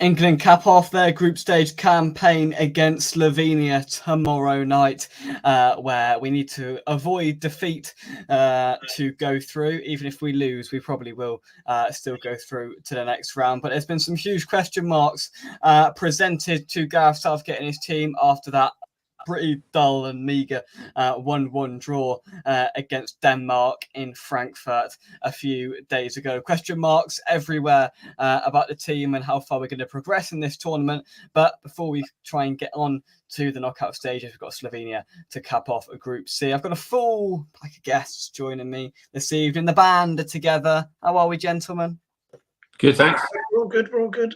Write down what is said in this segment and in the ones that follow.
England cap off their group stage campaign against Slovenia tomorrow night, where we need to avoid defeat to go through. Even if we lose, we probably will still go through to the next round. But there's been some huge question marks presented to Gareth Southgate and his team after that pretty dull and meagre 1-1 draw against Denmark in Frankfurt a few days ago. Question marks everywhere about the team and how far we're going to progress in this tournament. But before we try and get on to the knockout stages, we've got Slovenia to cap off a Group C. I've got a full pack of guests joining me this evening. The band are together. How are we, gentlemen? Good, thanks. We're all good. We're all good.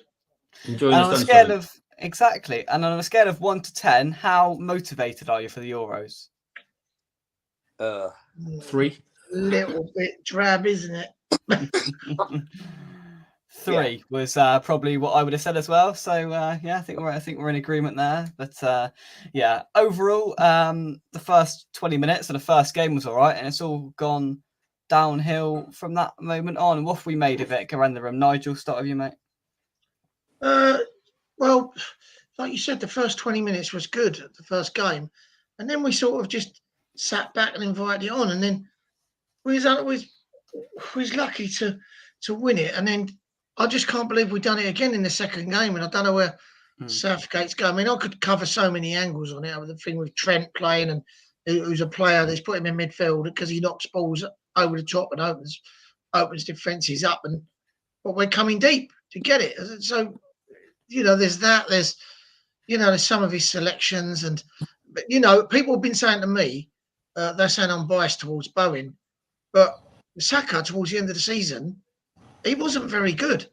Enjoying the sunshine. Exactly. And on a scale of 1 to 10, how motivated are you for the Euros? 3. Little bit drab, isn't it? 3 was probably what I would have said as well. So I think we're in agreement there. But overall, the first 20 minutes of the first game was all right, and it's all gone downhill from that moment on. What have we made of it? Go around the room. Nigel, start with you, mate. Well, like you said, the first 20 minutes was good, the first game. And then we sort of just sat back and invited it on. And then we was lucky to win it. And then I just can't believe we've done it again in the second game. And I don't know where Southgate's going. I mean, I could cover so many angles on it. The thing with Trent playing and who's a player that's put him in midfield because he knocks balls over the top and opens defences up. But we're coming deep to get it. So, there's that. There's some of his selections, but people have been saying to me, they're saying I'm biased towards Bowen, but Saka towards the end of the season, he wasn't very good,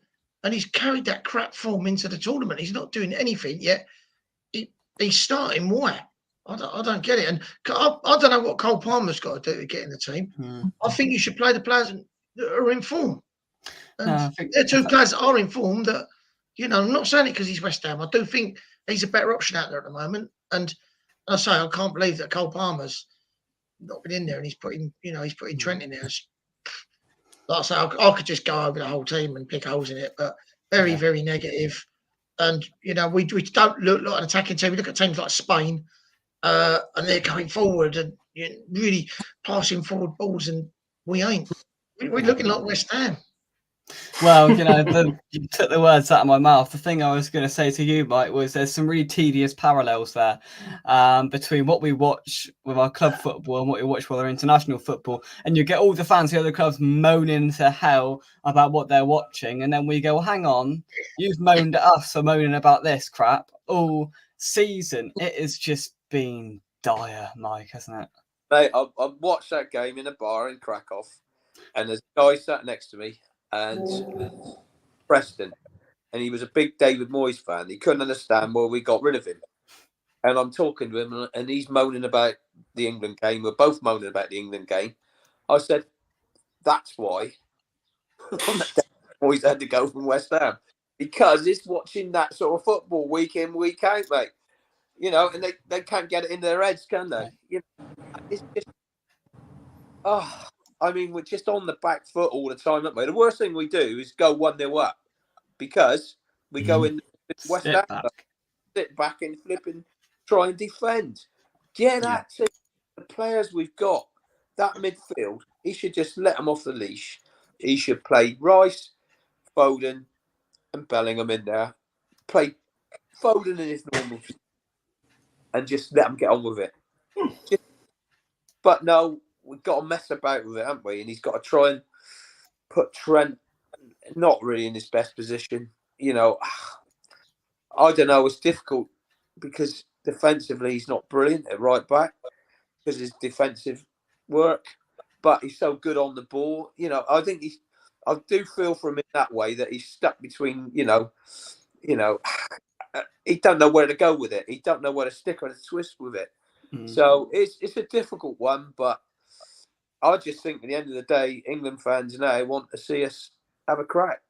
and he's carried that crap form into the tournament. He's not doing anything yet. He's starting. Why? I don't get it, and I don't know what Cole Palmer's got to do to get in the team. I think you should play the players that are in form, and there are 2 players that are in form that. I'm not saying it because he's West Ham. I do think he's a better option out there at the moment. And I say I can't believe that Cole Palmer's not been in there and he's putting Trent in there. Like I say, I could just go over the whole team and pick holes in it, but very, very negative. And we don't look like an attacking team. We look at teams like Spain, and they're going forward and really passing forward balls, and we ain't. We're looking like West Ham. Well, you took the words out of my mouth. The thing I was going to say to you, Mike, was there's some really tedious parallels there between what we watch with our club football and what we watch with our international football. And you get all the fans of the other clubs moaning to hell about what they're watching. And then we go, well, hang on, you've moaned at us for moaning about this crap all season. It has just been dire, Mike, hasn't it? Mate, I watched that game in a bar in Krakow, and there's a guy sat next to me. And Preston, and he was a big David Moyes fan. He couldn't understand why we got rid of him. And I'm talking to him, and he's moaning about the England game. We're both moaning about the England game. I said, that's why Moyes had to go from West Ham, because it's watching that sort of football week in, week out, mate. And they can't get it in their heads, can they? It's just, we're just on the back foot all the time, aren't we? The worst thing we do is go 1-0 up, because we go in West Ham, sit back and flip and try and defend. Get at the players we've got. That midfield, he should just let them off the leash. He should play Rice, Foden, and Bellingham in there. Play Foden in his normal, and just let them get on with it. But no. We've got to mess about with it, haven't we? And he's got to try and put Trent not really in his best position. I don't know. It's difficult because defensively he's not brilliant at right back because his defensive work, but he's so good on the ball. I think I do feel for him in that way that he's stuck between, he don't know where to go with it. He don't know where to stick or to twist with it. So it's a difficult one, but I just think at the end of the day, England fans now want to see us have a crack.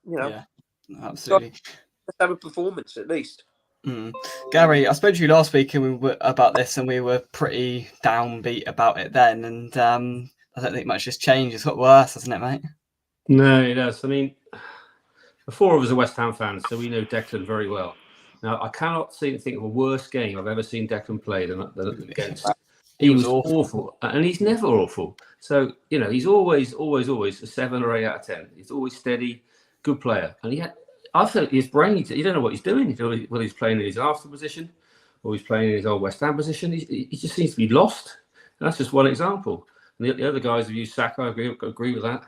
Yeah, absolutely. So let's have a performance at least. Gary, I spoke to you last week and we were about this, and we were pretty downbeat about it then. And I don't think much has changed. It's got worse, hasn't it, mate? No, it does. I mean, The four of us are West Ham fans, so we know Declan very well. Now, I cannot think of a worse game I've ever seen Declan play than against. He was awful, and he's never awful. So, he's always a 7 or 8 out of 10. He's always steady, good player. And I felt his brain, you don't know what he's doing. Whether he's playing in his Arsenal position or he's playing in his old West Ham position. He just seems to be lost. And that's just one example. And the other guys have used Saka, I agree with that.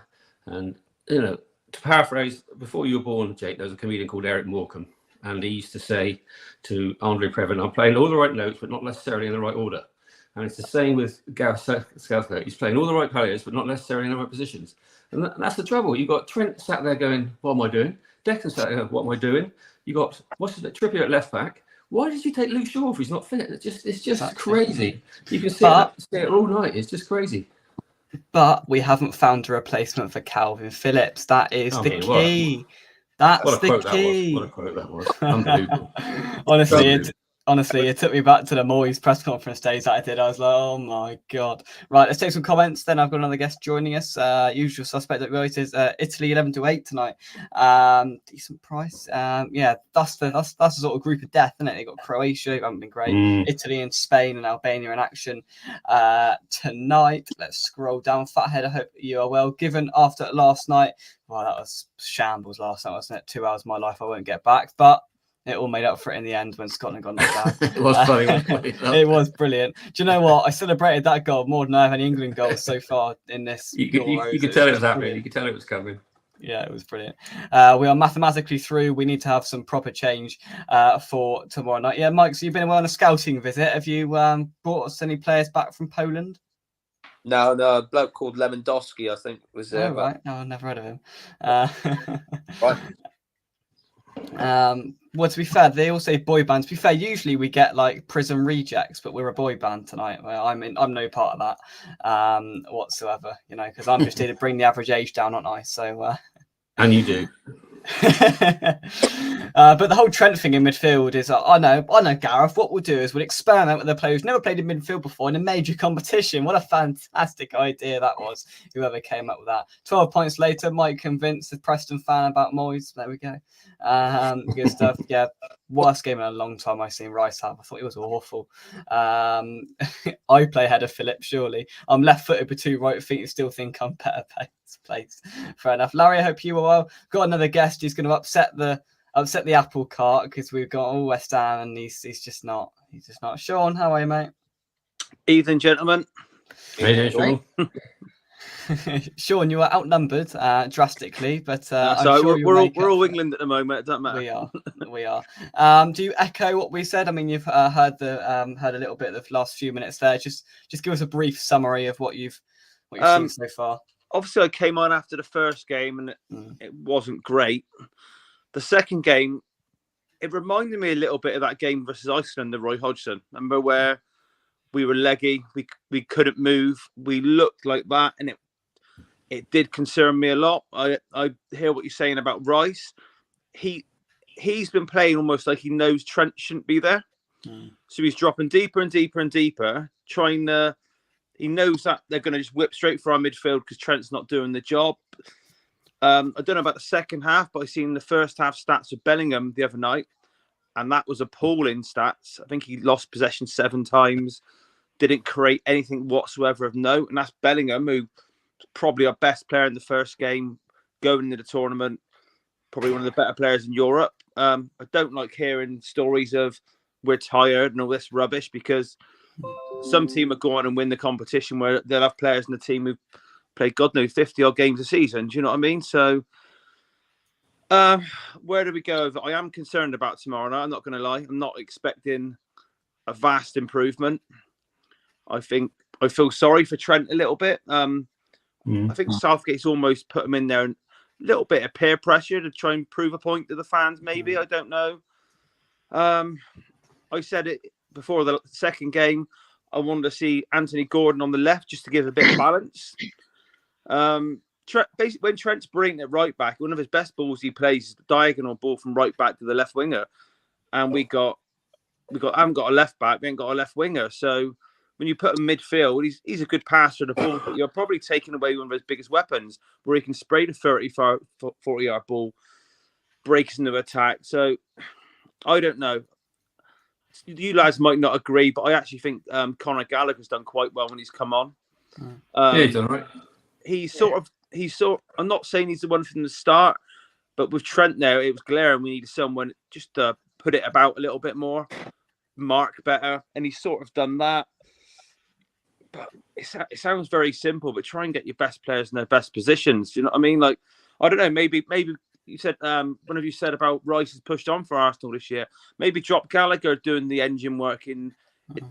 And, to paraphrase, before you were born, Jake, there was a comedian called Eric Morecambe. And he used to say to Andre Previn, I'm playing all the right notes, but not necessarily in the right order. And it's the same with Gareth Southgate. He's playing all the right players, but not necessarily in the right positions. And that's the trouble. You've got Trent sat there going, what am I doing? Declan sat there, what am I doing? You got, Trippier at left back. Why did you take Luke Shaw if he's not fit? It's just crazy. You can see it all night. It's just crazy. But we haven't found a replacement for Calvin Phillips. That is the key. That's the key. What a quote that was. Unbelievable. Honestly, it took me back to the Moyes press conference days that I did. I was like, oh my God. Right, let's take some comments. Then I've got another guest joining us. Usual suspect that always is Italy 11-8 tonight. Decent price. Yeah, that's the sort of group of death, isn't it? They got Croatia, who haven't been great. Italy and Spain and Albania in action tonight. Let's scroll down. Fathead, I hope you are well. Given after last night, well, that was shambles last night, wasn't it? 2 hours of my life I won't get back, but it all made up for it in the end when Scotland got knocked out. It was funny. It was brilliant. Do you know what? I celebrated that goal more than I have any England goals so far in this. You could tell it was happening. You could tell it was coming. Yeah, it was brilliant. We are mathematically through. We need to have some proper change for tomorrow night. Yeah, Mike, so you've been away on a scouting visit. Have you brought us any players back from Poland? No, a bloke called Lewandowski, I think, was there. Right. No, I've never heard of him. Right. Well, to be fair, they all say boy bands. To be fair, usually we get like Prism Rejects, but we're a boy band tonight. Well, I'm no part of that whatsoever, because I'm just here to bring the average age down, aren't I? So, and you do. But the whole Trent thing in midfield is, I know, Gareth. What we'll do is we'll experiment with the players who've never played in midfield before in a major competition. What a fantastic idea that was! Whoever came up with that. 12 points later, Mike convinced the Preston fan about Moyes. There we go. Good stuff. Yeah, worst game in a long time I've seen Rice have. I thought he was awful. I play header Phillips. Surely I'm left-footed with 2 right feet. You still think I'm better placed? Fair enough. Larry, I hope you are well. Got another guest who's going to upset the apple cart because we've got all West Ham and he's just not. Sean, how are you, mate? Evening, gentlemen. Hey, Sean. Sean, you are outnumbered drastically, but I'm sure we're all England at the moment. It doesn't matter. We are. Do you echo what we said? I mean, you've heard a little bit of the last few minutes there. Just give us a brief summary of what you've seen so far. Obviously, I came on after the first game and it wasn't great. The second game, it reminded me a little bit of that game versus Iceland, the Roy Hodgson. Remember where we were leggy, we couldn't move, we looked like that, and it did concern me a lot. I hear what you're saying about Rice. He's been playing almost like he knows Trent shouldn't be there. So he's dropping deeper and deeper and deeper, trying to. He knows that they're going to just whip straight for our midfield because Trent's not doing the job. I don't know about the second half, but I seen the first half stats of Bellingham the other night, and that was appalling stats. I think he lost possession 7 times, didn't create anything whatsoever of note, and that's Bellingham, who probably our best player in the first game going into the tournament, probably one of the better players in Europe. I don't like hearing stories of we're tired and all this rubbish because some team will go on and win the competition where they'll have players in the team who play God knows 50 odd games a season. Do you know what I mean? So where do we go? I am concerned about tomorrow night. I'm not going to lie. I'm not expecting a vast improvement. I feel sorry for Trent a little bit. I think Southgate's almost put him in there, a little bit of peer pressure to try and prove a point to the fans. Maybe I don't know. I said it before the second game. I wanted to see Anthony Gordon on the left just to give a bit of balance. Basically, when Trent's bringing it right back, one of his best balls he plays is the diagonal ball from right back to the left winger, and we haven't got a left back, we ain't got a left winger. So when you put him midfield, he's a good passer of the ball, but you're probably taking away one of his biggest weapons, where he can spray the 40-yard ball. breaks into attack. So I don't know. You lads might not agree, but I actually think Conor Gallagher's done quite well when he's come on. Yeah, he's done right. He's I'm not saying he's the one from the start, but with Trent there, it was glaring. We needed someone just to put it about a little bit more, mark better, and he's sort of done that. But it sounds very simple, but try and get your best players in their best positions. Do you know what I mean? Like, I don't know, maybe you said one of you said about Rice has pushed on for Arsenal this year. Maybe drop Gallagher doing the engine work in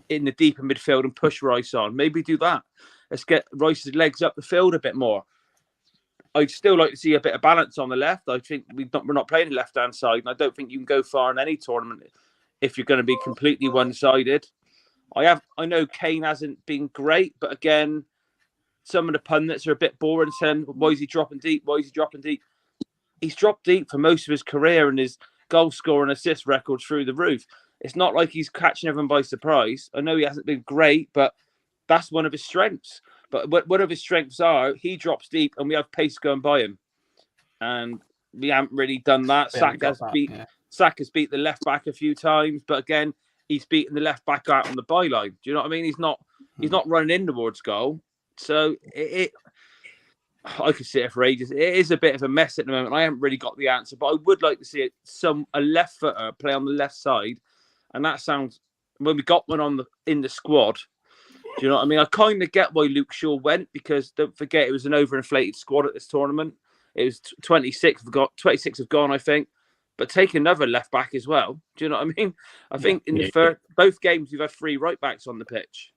the deeper midfield and push Rice on. Maybe do that. Let's get Rice's legs up the field a bit more. I'd still like to see a bit of balance on the left. I think we're not playing the left-hand side, and I don't think you can go far in any tournament if you're going to be completely one-sided. I know Kane hasn't been great, but again, some of the pundits are a bit boring, saying, why is he dropping deep? Why is he dropping deep? He's dropped deep for most of his career, and his goal score and assist records through the roof. It's not like he's catching everyone by surprise. I know he hasn't been great, but that's one of his strengths. But one of his strengths are he drops deep, and we have pace going by him. And we haven't really done that. Saka's beat the left back a few times, but again, he's beaten the left back out on the byline. Do you know what I mean? He's not running in towards goal. So I could sit here for ages. It is a bit of a mess at the moment. I haven't really got the answer, but I would like to see a left footer play on the left side. And that sounds, when we got one in the squad, do you know what I mean? I kind of get why Luke Shaw went, because don't forget it was an overinflated squad at this tournament. It was 26 have gone, I think. But take another left back as well. Do you know what I mean? I think in both games we've had 3 right backs on the pitch.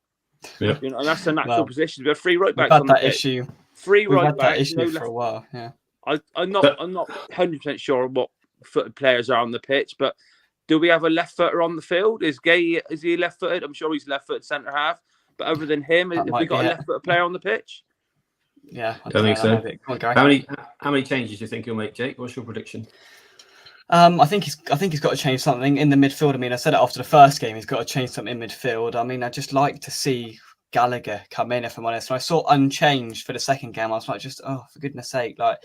Yeah, you know, and that's a natural position. We have 3 right backs on the pitch. Issue. 3 We've right had backs. that issue for a while. Yeah. I'm not 100% sure what footed players are on the pitch, but do we have a left footer on the field? Is he left footed? I'm sure he's left footed centre half. But other than him, have we got a left footed player on the pitch? Yeah, I don't think so. On, how many changes do you think he'll make, Jake? What's your prediction? I think he's got to change something in the midfield. I mean, I said it after the first game. He's got to change something in midfield. I mean, I'd just like to see Gallagher come in, if I'm honest. And I saw unchanged for the second game. I was like, for goodness sake, like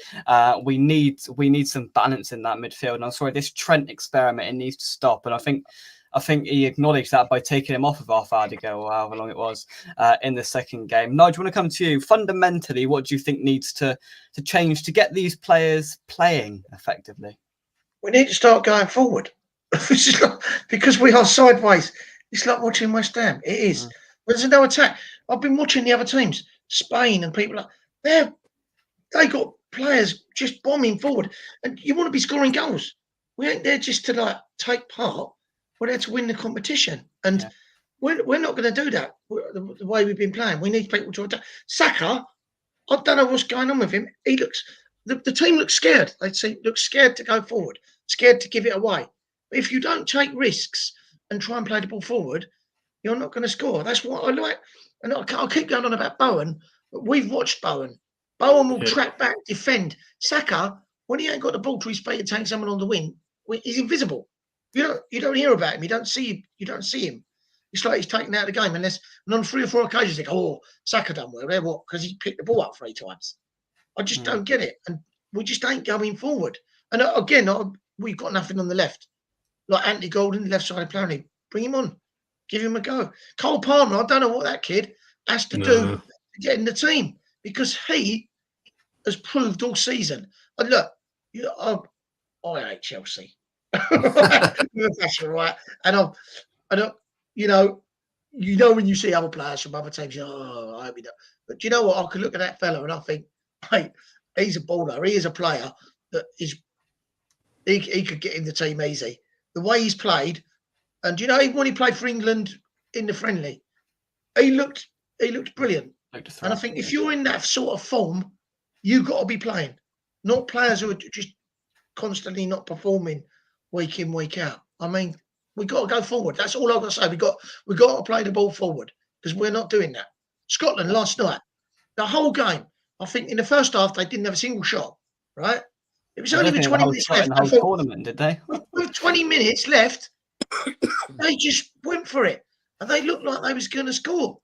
we need some balance in that midfield. And I'm sorry, this Trent experiment, it needs to stop. And I think he acknowledged that by taking him off of Arthadigo, or however long it was, in the second game. Nigel, I want to come to you. Fundamentally, what do you think needs to change to get these players playing effectively? We need to start going forward. Because we are sideways. It's like watching West Ham. It is. There's no attack. I've been watching the other teams, Spain and people they got players just bombing forward. And you want to be scoring goals. We ain't there just to take part. We're there to win the competition. And we're not going to do that the way we've been playing. We need people to attack. Saka, I don't know what's going on with him. He looks, the team looks scared. They look scared to go forward, scared to give it away. But if you don't take risks and try and play the ball forward, you're not going to score. That's what I like. And I'll keep going on about Bowen, but we've watched Bowen. Bowen will track back, defend. Saka, when he ain't got the ball to his feet and take someone on the wing, he's invisible. You don't hear about him. You don't see him. It's like he's taken out of the game. And on 3 or 4 occasions, they go, Saka done well there. What? Because he picked the ball up 3 times. I just don't get it. And we just ain't going forward. And again, we've got nothing on the left. Like Anthony Gordon, left-sided player, bring him on. Give him a go. Cole Palmer, I don't know what that kid has to do to get in the team, because he has proved all season. And look, I hate Chelsea. That's all right. And you know when you see other players from other teams, I hope he don't. But do you know what? I could look at that fella and I think, hey, he's a baller. He is a player that he could get in the team easy. The way he's played. And even when he played for England in the friendly, he looked brilliant. And I think if you're in that sort of form, you've got to be playing, not players who are just constantly not performing week in, week out. I mean, we got to go forward. That's all I've got to say. We got to play the ball forward, because we're not doing that. Scotland last night, the whole game, I think in the first half they didn't have a single shot. Right? It was only with 20 minutes left. The whole tournament, did they? With 20 minutes left. They just went for it, and they looked like they was going to score.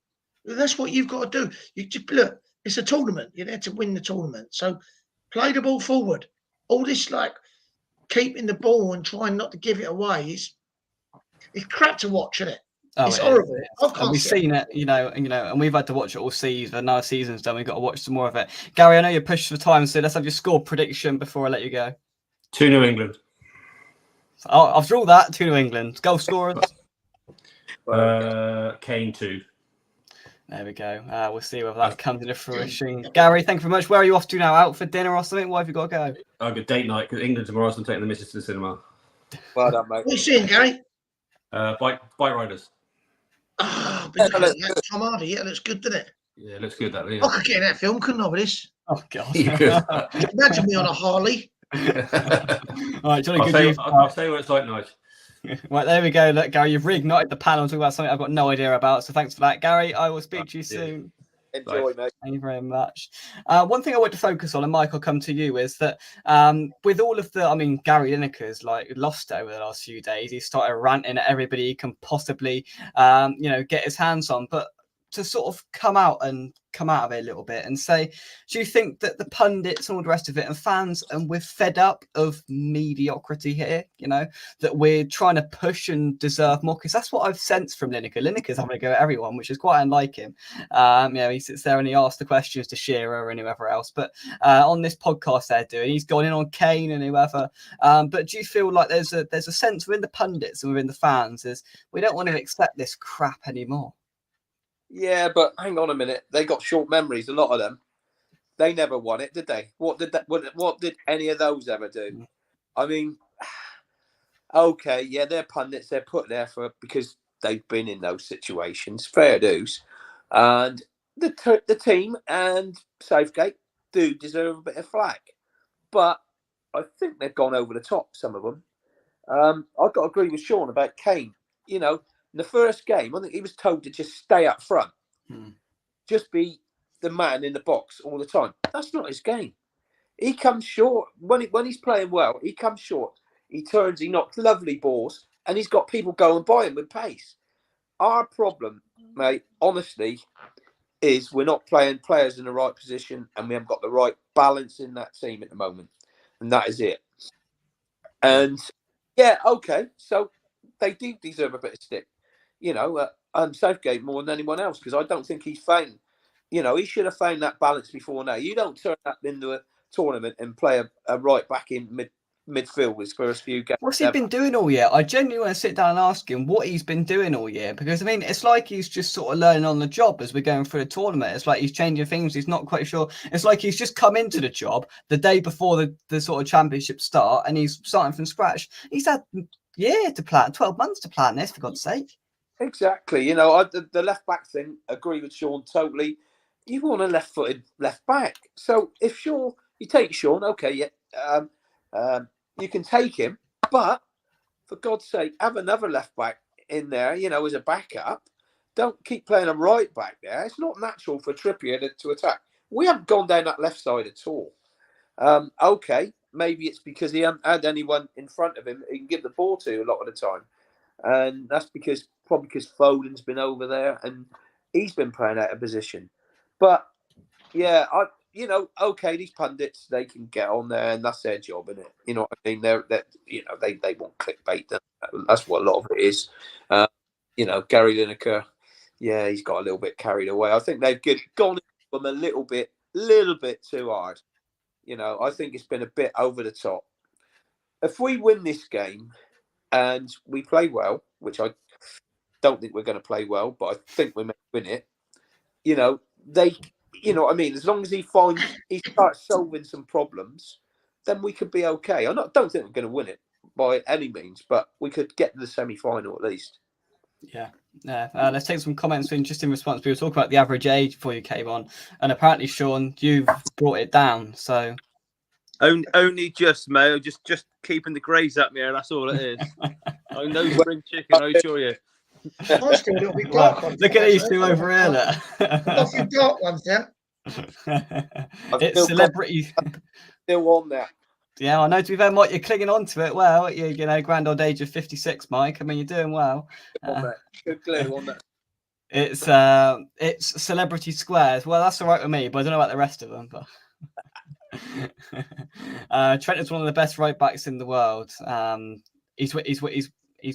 That's what you've got to do. You just look. It's a tournament. You're there to win the tournament. So play the ball forward. All this keeping the ball and trying not to give it away is crap to watch, isn't it? Oh, It's it horrible. is. I can't And we've see it. seen it, and we've had to watch it all season. Now the season's done, we've got to watch some more of it. Gary, I know you're pushed for time, so let's have your score prediction before I let you go. 2 New England. Oh, after all that, 2 New England. Goal scorers? Kane 2. There we go. We'll see whether that comes into fruition. Gary, thank you very much. Where are you off to now? Out for dinner or something? Why have you got to go? I've got date night because England tomorrow, so I'm taking the missus to the cinema. Well done, mate. What are you seeing, Gary? Bike riders. Oh, but that's Tom Hardy. Yeah, it looks good, doesn't it? Yeah, it looks good, that. Yeah. I could get in that film, couldn't I, with this? Oh, God. You could. Imagine me on a Harley. All right, Johnny, I'll say what it's like, Nige. Right, there we go. Look, Gary, you've reignited the panel talking about something I've got no idea about. So thanks for that, Gary. I will speak to you soon. Enjoy, mate. Thank you very much. One thing I want to focus on, and Mike, I'll come to you, is that with all of the, Gary Lineker's lost over the last few days. He started ranting at everybody he can possibly, get his hands on. But to sort of come out of it a little bit and say, do you think that the pundits and all the rest of it and fans, and we're fed up of mediocrity here, that we're trying to push and deserve more? Because that's what I've sensed from Lineker. Lineker's having a go at everyone, which is quite unlike him. He sits there and he asks the questions to Shearer and whoever else. But on this podcast they're doing, he's gone in on Kane and whoever. But do you feel like there's a sense within the pundits and within the fans is we don't want to accept this crap anymore? Yeah, but hang on a minute. They got short memories, a lot of them. They never won it, did they? What did any of those ever do? I mean, okay, yeah, they're pundits. They're put there because they've been in those situations. Fair dues. And the team and Southgate do deserve a bit of flack. But I think they've gone over the top, some of them. I've got to agree with Sean about Kane. In the first game, I think he was told to just stay up front. Just be the man in the box all the time. That's not his game. He comes short. When he's playing well, he comes short. He turns, he knocks lovely balls, and he's got people going by him with pace. Our problem, mate, honestly, is we're not playing players in the right position, and we haven't got the right balance in that team at the moment. And that is it. And, yeah, okay, so they do deserve a bit of stick. Southgate more than anyone else, because I don't think he's found, he should have found that balance before now. You don't turn that into a tournament and play a right back in midfield his first few games. What's he been doing all year? I genuinely want to sit down and ask him what he's been doing all year, because it's like he's just sort of learning on the job as we're going through the tournament. It's like he's changing things. He's not quite sure. It's like he's just come into the job the day before the sort of championship start, and he's starting from scratch. He's had a year to plan, 12 months to plan this, for God's sake. Exactly. The left back thing, agree with Sean totally. You want a left-footed left back. So if you take Sean, okay, yeah, you can take him, but for God's sake, have another left back in there, as a backup. Don't keep playing a right back there. It's not natural for Trippier to attack. We haven't gone down that left side at all. Okay, maybe it's because he hasn't had anyone in front of him he can give the ball to a lot of the time. And that's probably because Foden's been over there and he's been playing out of position. But yeah, okay, these pundits, they can get on there and that's their job, isn't it? You know what I mean? They want clickbait. That's what a lot of it is. Gary Lineker, yeah, he's got a little bit carried away. I think they've gone into him a little bit too hard. I think it's been a bit over the top. If we win this game and we play well, which I don't think we're going to play well, but I think we may win it. What I mean? As long as he starts solving some problems, then we could be okay. I don't think we're going to win it by any means, but we could get to the semi-final at least. Yeah. Let's take some comments in response. We were talking about the average age before you came on, and apparently, Sean, you've brought it down. So only just, Mayo, just keeping the greys up there. That's all it is. I'm no spring chicken, I assure you. I'm still a little bit dark. Look at these two over here. Got a few dark ones there. It's celebrity. Still on there. Yeah, I know. To be fair, Mike, you're clinging on to it well. Grand old age of 56, Mike. I mean, you're doing well. Good glue on that. It's celebrity squares. Well, that's all right with me, but I don't know about the rest of them. But Trent is one of the best right backs in the world. He's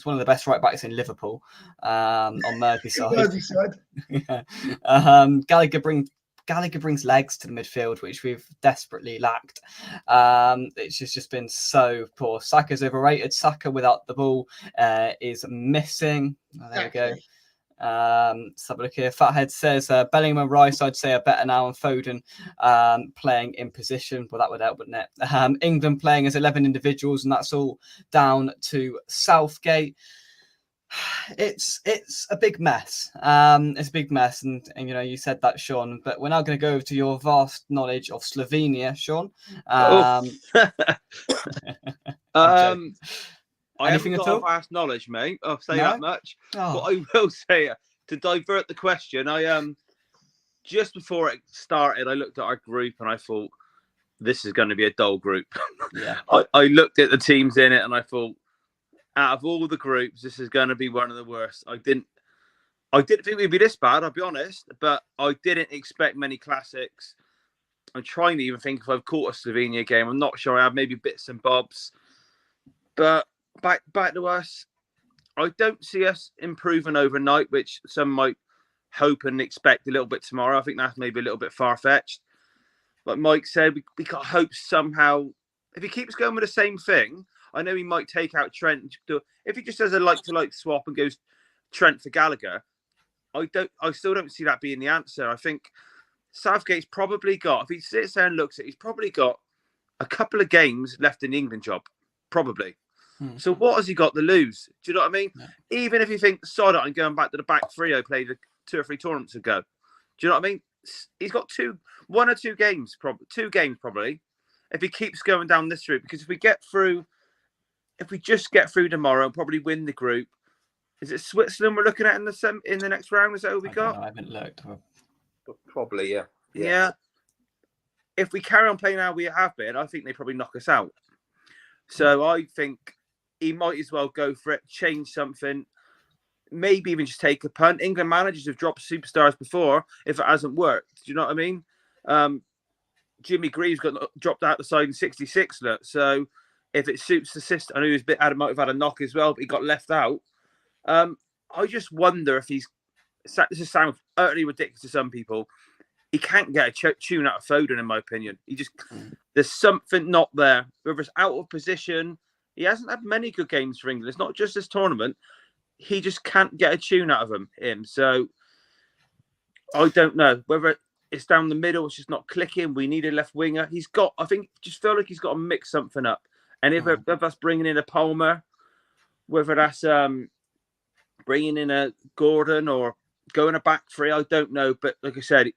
one of the best right backs in Liverpool on Merseyside. Yeah. Gallagher brings legs to the midfield, which we've desperately lacked. It's just been so poor. Saka's overrated. Saka without the ball is missing. Oh, there we go. Let's have a look here. Fathead says Bellingham and Rice, I'd say, are better now, and Foden playing in position. Well, that would help, wouldn't it? England playing as 11 individuals, and that's all down to Southgate. It's a big mess. It's a big mess, and you know, you said that, Sean. But we're now going to go over to your vast knowledge of Slovenia, Sean. I haven't got a vast knowledge, mate. I'll say that much. Oh. What I will say, to divert the question, I just before it started, I looked at our group and I thought, this is going to be a dull group. Yeah. I looked at the teams in it and I thought, out of all the groups, this is going to be one of the worst. I didn't think we'd be this bad, I'll be honest, but I didn't expect many classics. I'm trying to even think if I've caught a Slovenia game. I'm not sure I have, maybe bits and bobs. But back to us, I don't see us improving overnight, which some might hope and expect a little bit tomorrow. I think that's maybe a little bit far-fetched. Like Mike said, we got hope somehow. If he keeps going with the same thing, I know he might take out Trent. If he just does a like-to-like swap and goes Trent for Gallagher, I still don't see that being the answer. I think Southgate's probably got, if he sits there and looks at it, he's probably got a couple of games left in the England job. Probably. So what has he got to lose? Do you know what I mean? Yeah. Even if you think, sod it, I'm going back to the back three I played 2 or 3 tournaments ago. Do you know what I mean? He's got 2 games probably, if he keeps going down this route. Because if we just get through tomorrow and probably win the group, is it Switzerland we're looking at in the next round? Is that who we got? I haven't looked. Probably, yeah. Yeah. If we carry on playing how we have been, I think they probably knock us out. So I think he might as well go for it, change something, maybe even just take a punt. England managers have dropped superstars before if it hasn't worked. Do you know what I mean? Jimmy Greaves got dropped out the side in 66. Look. So if it suits the system, I know he was a bit might have had a knock as well, but he got left out. I just wonder if this sounds utterly ridiculous to some people. He can't get a tune out of Foden, in my opinion. There's something not there. Whether it's out of position, he hasn't had many good games for England. It's not just this tournament. He just can't get a tune out of him. So I don't know whether it's down the middle. It's just not clicking. We need a left winger. Just feel like he's got to mix something up. And if that's bringing in a Palmer, whether that's bringing in a Gordon or going a back three, I don't know. But like I said,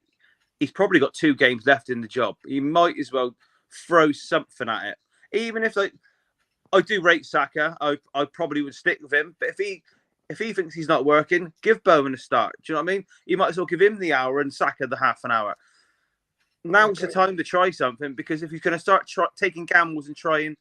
he's probably got 2 games left in the job. He might as well throw something at it. Even if I do rate Saka, I probably would stick with him. But if he thinks he's not working, give Bowen a start. Do you know what I mean? You might as well give him the hour and Saka the half an hour. Now's the time to try something, because if you're going to start taking gambles and trying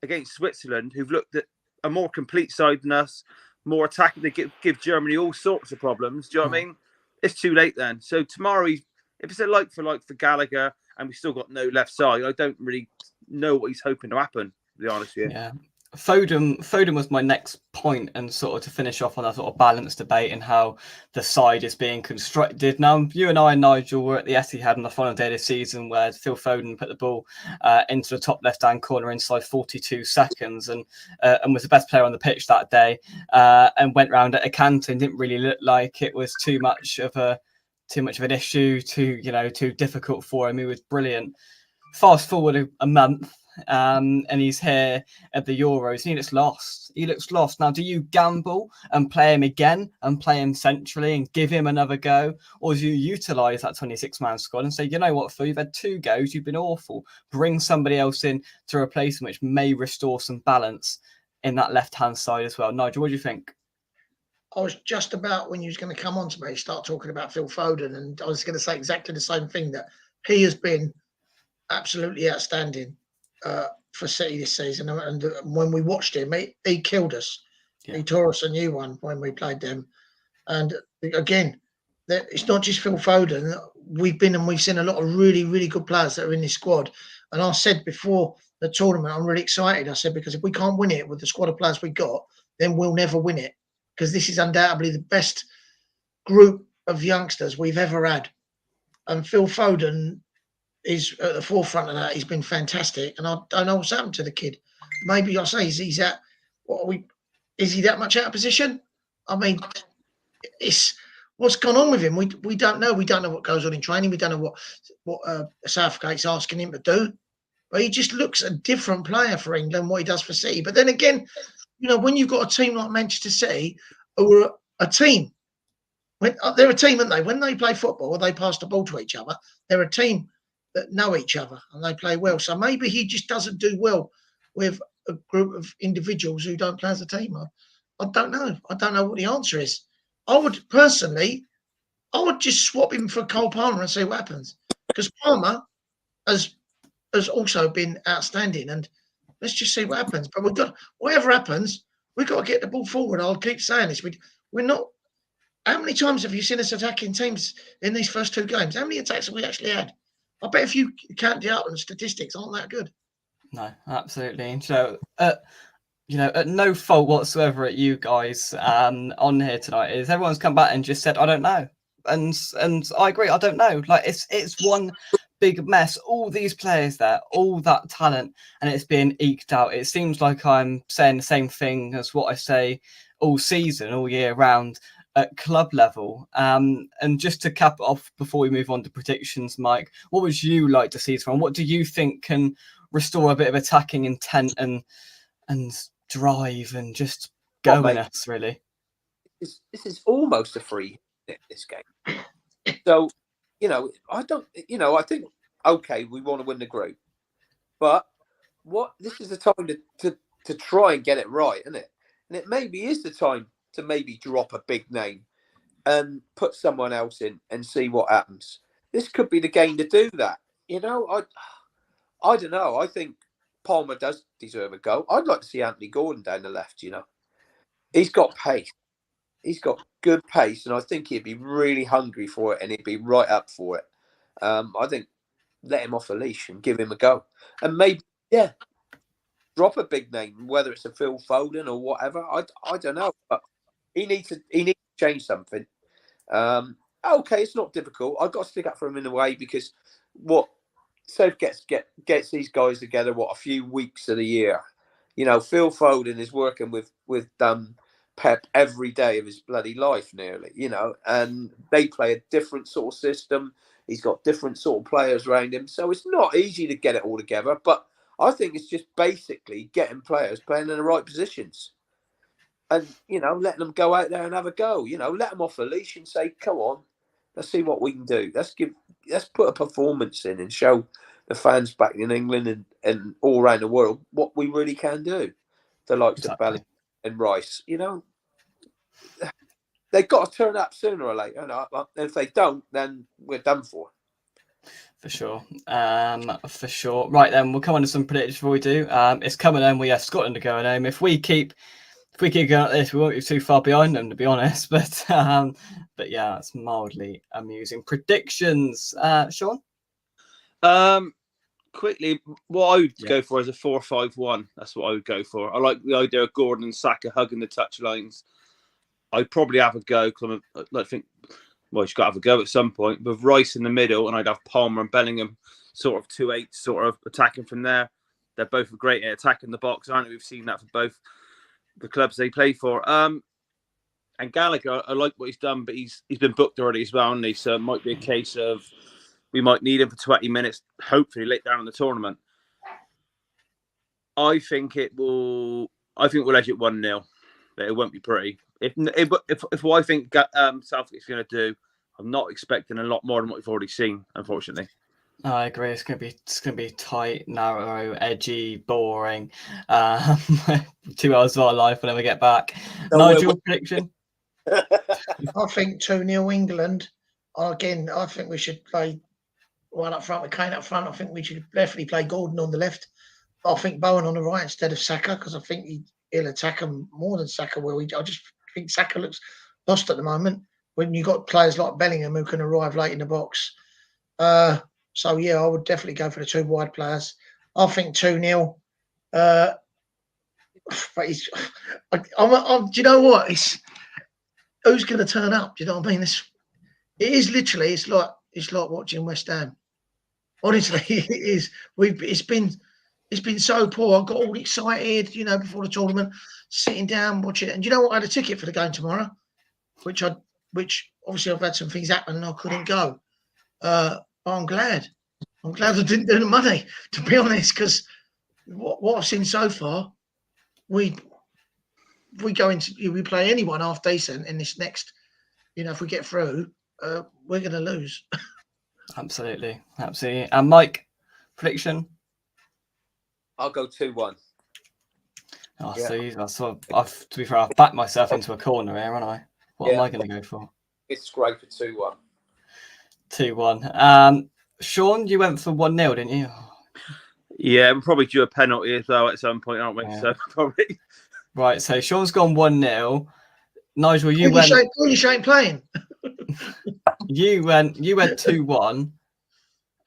against Switzerland, who've looked at a more complete side than us, more attacking, they give Germany all sorts of problems. Do you know what I mean? It's too late then. So tomorrow, if it's a like for Gallagher and we've still got no left side, I don't really know what he's hoping to happen, to be honest with you. Yeah. Foden was my next point, and sort of to finish off on that sort of balanced debate and how the side is being constructed. Now, you and I and Nigel were at the Etihad on the final day of the season where Phil Foden put the ball into the top left-hand corner inside 42 seconds and was the best player on the pitch that day, and went round at a canter and didn't really look like it was too much of an issue, too difficult for him. He was brilliant. Fast forward a month, and he's here at the Euros, and he looks lost. Now, do you gamble and play him again and play him centrally and give him another go? Or do you utilise that 26-man squad and say, you know what, Phil, you've had 2 goes, you've been awful. Bring somebody else in to replace him, which may restore some balance in that left-hand side as well. Nigel, what do you think? I was just about, when you was going to come on to me, start talking about Phil Foden, and I was going to say exactly the same thing, that he has been absolutely outstanding for City this season. And when we watched him, he killed us. Yeah. He tore us a new one when we played them. And again, it's not just Phil Foden. We've seen a lot of really, really good players that are in this squad. And I said before the tournament, I'm really excited. I said, because if we can't win it with the squad of players we got, then we'll never win it. Because this is undoubtedly the best group of youngsters we've ever had. And Phil Foden is at the forefront of that. He's been fantastic. And I don't know what's happened to the kid. Maybe I say he's at, is he that much out of position? I mean, it's what's gone on with him. We don't know. We don't know what goes on in training. We don't know what Southgate's asking him to do. But he just looks a different player for England, what he does for City. But then again, when you've got a team like Manchester City, who are a team, they're a team, aren't they? When they play football, they pass the ball to each other. They're a team that know each other and they play well. So maybe he just doesn't do well with a group of individuals who don't play as a team. I don't know. I don't know what the answer is. I would just swap him for Cole Palmer and see what happens. Because Palmer has also been outstanding, and let's just see what happens. But whatever happens, we've got to get the ball forward. I'll keep saying this. We're not. How many times have you seen us attacking teams in these first two games? How many attacks have we actually had? I bet if you count it up, and statistics aren't that good. No, absolutely. So, at no fault whatsoever at you guys on here tonight is everyone's come back and just said, I don't know. And I agree, I don't know. Like it's one big mess. All these players there, all that talent, and it's being eked out. It seems like I'm saying the same thing as what I say all season, all year round at club level. And just to cap it off before we move on to predictions, Mike, what would you like to see from? What do you think can restore a bit of attacking intent and drive and just go in us, really? This is almost a free hit, this game. So, I think, okay, we want to win the group. But this is the time to try and get it right, isn't it? And it maybe is the time to maybe drop a big name and put someone else in and see what happens. This could be the game to do that. I don't know. I think Palmer does deserve a go. I'd like to see Anthony Gordon down the left, He's got pace. He's got good pace, and I think he'd be really hungry for it, and he'd be right up for it. I think let him off a leash and give him a go. And maybe, drop a big name, whether it's a Phil Foden or whatever. I don't know. But he needs to change something. Okay, it's not difficult. I've got to stick up for him in a way, because South gets these guys together, a few weeks of the year. Phil Foden is working with Pep every day of his bloody life nearly, and they play a different sort of system. He's got different sort of players around him. So it's not easy to get it all together, but I think it's just basically getting players playing in the right positions and, letting them go out there and have a go, let them off the leash and say, come on, let's see what we can do. Let's put a performance in and show the fans back in England and all around the world what we really can do. The likes of Bellingham and Rice, they've got to turn up sooner or later. And if they don't, then we're done for. For sure. Right then, we'll come on to some predictions before we do. It's coming home. We have Scotland to go home. If we keep going like this, we won't be too far behind them, to be honest. But yeah, it's mildly amusing. Predictions, Sean? Quickly, what I would go for is a 4-5-1. That's what I would go for. I like the idea of Gordon and Saka hugging the touchlines. I'd probably have a go, because I think, he's got to have a go at some point, with Rice in the middle, and I'd have Palmer and Bellingham sort of 2-8, sort of attacking from there. They're both great at attacking the box, aren't they? We've seen that for both the clubs they play for. And Gallagher, I like what he's done, but he's been booked already as well, hasn't he? So it might be a case of we might need him for 20 minutes, hopefully late down in the tournament. I think we'll edge it 1-0, but it won't be pretty. If what I think Southgate's going to do, I'm not expecting a lot more than what we've already seen, unfortunately. I agree. It's going to be tight, narrow, edgy, boring. 2 hours of our life whenever we get back. Nigel, prediction? I think 2-0 England. Again, I think we should play one up front with Kane up front. I think we should definitely play Gordon on the left. I think Bowen on the right instead of Saka, because I think he'll attack him more than Saka will. I just think Saka looks lost at the moment when you've got players like Bellingham who can arrive late in the box. So, yeah, I would definitely go for the 2 wide players. I think 2-0. But do you know what? Who's going to turn up? Do you know what I mean? It is literally. It's like watching West Ham. Honestly, it is. It's been so poor. I got all excited, before the tournament, sitting down watching it. And you know what? I had a ticket for the game tomorrow, which obviously I've had some things happen and I couldn't go. But I'm glad. I didn't do the money, to be honest, because what I've seen so far, we play anyone half decent in this next, if we get through, we're going to lose. Absolutely. And Mike, prediction? I'll go 2-1. Oh, yeah. So to be fair, I've backed myself into a corner here, haven't I? What am I going to go for? It's great for 2-1. 2-1. Sean, you went for 1-0, didn't you? Yeah, we'll probably do a penalty as well at some point, aren't we? Yeah. So probably. Right, so Sean's gone 1-0. Nigel, you ain't playing. You went 2-1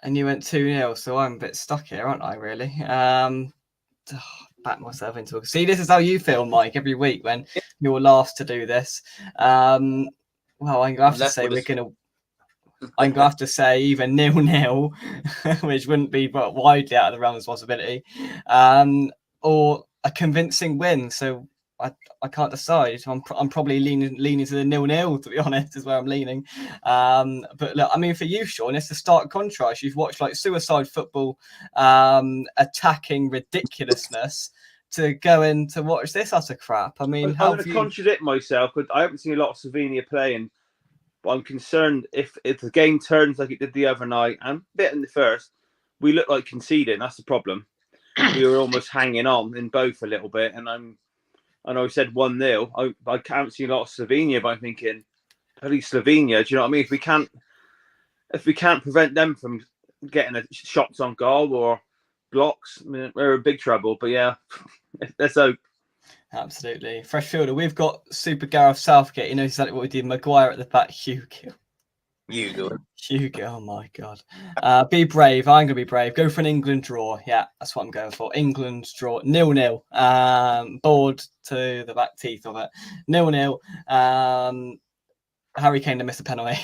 and you went 2-0, so I'm a bit stuck here, aren't I, really? Back myself into it. See, this is how you feel, Mike, every week when you're last to do this. Well, I'm gonna have to say I'm gonna have to say either 0-0, which wouldn't be but widely out of the realm of possibility, or a convincing win. So I can't decide. I'm probably leaning to the 0-0, to be honest, is where I'm leaning. But look, I mean, for you, Sean, it's a stark contrast. You've watched like suicide football, attacking ridiculousness, to go in to watch this utter crap. I mean, I'm going to contradict myself, but I haven't seen a lot of Slovenia playing. But I'm concerned if the game turns like it did the other night, and a bit in the first, we look like conceding. That's the problem. We were almost hanging on in both a little bit, and I know I said 1-0. I can't see a lot of Slovenia, but I'm thinking, bloody Slovenia. Do you know what I mean? If we can't prevent them from getting shots on goal or blocks, I mean, we're in big trouble. But yeah, let's hope. Absolutely. Fresh fielder. We've got Super Gareth Southgate. You know exactly what we did. Maguire at the back. Hugo. Oh my God. Be brave. I'm going to be brave. Go for an England draw. Yeah, that's what I'm going for. England draw. 0-0. Bored to the back teeth of it. 0-0. Harry Kane to miss a penalty.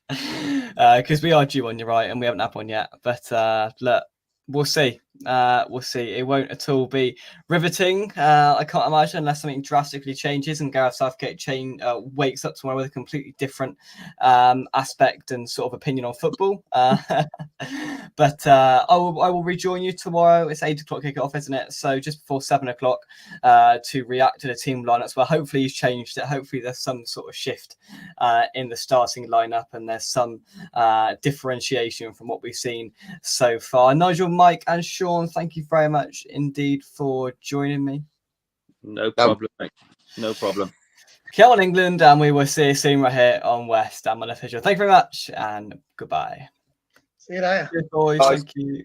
Because we are due one, you're right, and we haven't had one yet. But look, we'll see. We'll see. It won't at all be riveting. I can't imagine, unless something drastically changes and Gareth Southgate wakes up tomorrow with a completely different aspect and sort of opinion on football. But I will rejoin you tomorrow. It's 8 o'clock kickoff, isn't it? So just before 7 o'clock to react to the team lineups. Well, hopefully he's changed it. Hopefully there's some sort of shift in the starting lineup and there's some differentiation from what we've seen so far. Nigel, Mike, and Sean, thank you very much indeed for joining me. No problem, mate. No problem. Come on, England, and we will see you soon right here on West Ham Unofficial. Thank you very much, and goodbye. See you later. Good boys. Thank you.